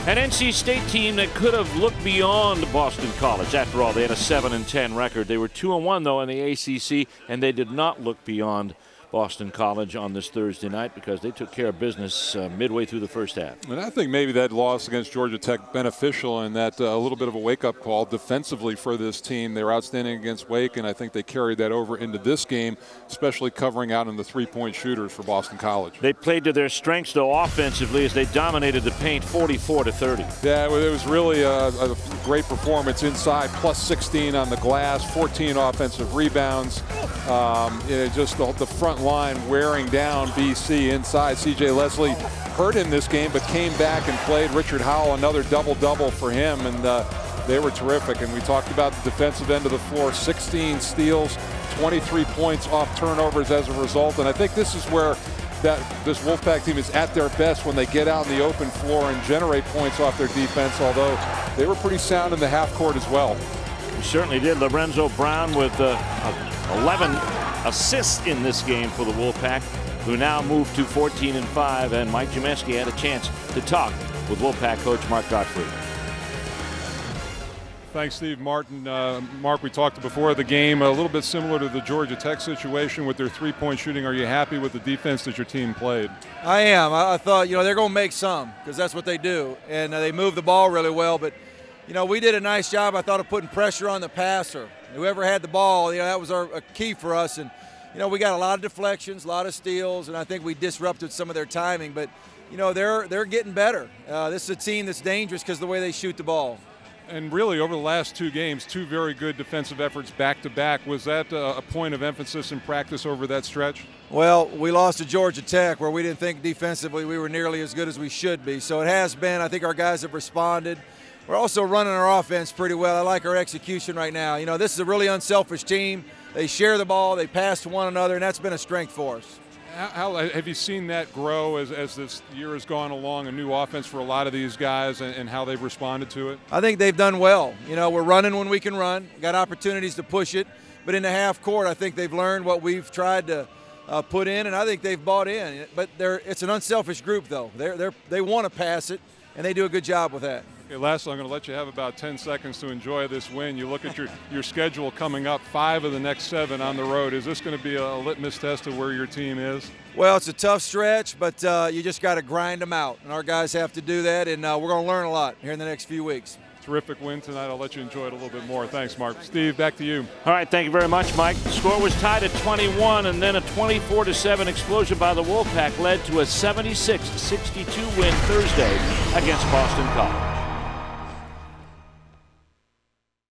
An NC State team that could have looked beyond Boston College. After all, they had a 7-10 record. They were 2-1 though in the ACC, and they did not look beyond Boston College on this Thursday night because they took care of business midway through the first half. And I think maybe that loss against Georgia Tech beneficial in that a little bit of a wake-up call defensively for this team. They were outstanding against Wake, and I think they carried that over into this game, especially covering out in the three-point shooters for Boston College. They played to their strengths, though, offensively as they dominated the paint 44-30. Yeah, it was really a great performance inside, plus 16 on the glass, 14 offensive rebounds. Just the front line wearing down BC inside. C.J. Leslie hurt in this game but came back and played. Richard Howell, another double-double for him, and they were terrific. And we talked about the defensive end of the floor, 16 steals, 23 points off turnovers as a result. And I think this is where this Wolfpack team is at their best, when they get out in the open floor and generate points off their defense, although they were pretty sound in the half court as well. He certainly did. Lorenzo Brown with 11 assists in this game for the Wolfpack, who now move to 14-5, and Mike Gmeski had a chance to talk with Wolfpack coach Mark Godfrey. Thanks, Steve. Martin. Mark, we talked before the game, a little bit similar to the Georgia Tech situation with their three-point shooting. Are you happy with the defense that your team played? I am. I thought, they're going to make some, because that's what they do, and they move the ball really well. But we did a nice job, I thought, of putting pressure on the passer. Whoever had the ball, that was a key for us. And we got a lot of deflections, a lot of steals, and I think we disrupted some of their timing. But they're getting better. This is a team that's dangerous because of the way they shoot the ball. And really, over the last two games, two very good defensive efforts back-to-back. Was that a point of emphasis in practice over that stretch? Well, we lost to Georgia Tech, where we didn't think defensively we were nearly as good as we should be. So it has been. I think our guys have responded. We're also running our offense pretty well. I like our execution right now. This is a really unselfish team. They share the ball, they pass to one another, and that's been a strength for us. How have you seen that grow as this year has gone along, a new offense for a lot of these guys, and how they've responded to it? I think they've done well. We're running when we can run, got opportunities to push it, but in the half court, I think they've learned what we've tried to put in, and I think they've bought in. But it's an unselfish group, though. They want to pass it, and they do a good job with that. Okay, lastly, I'm going to let you have about 10 seconds to enjoy this win. You look at your schedule coming up, 5 of the next 7 on the road. Is this going to be a litmus test of where your team is? Well, it's a tough stretch, but you just got to grind them out, and our guys have to do that, and we're going to learn a lot here in the next few weeks. Terrific win tonight. I'll let you enjoy it a little bit more. Thanks, Mark. Steve, back to you. All right, thank you very much, Mike. The score was tied at 21, and then a 24-7 explosion by the Wolfpack led to a 76-62 win Thursday against Boston College.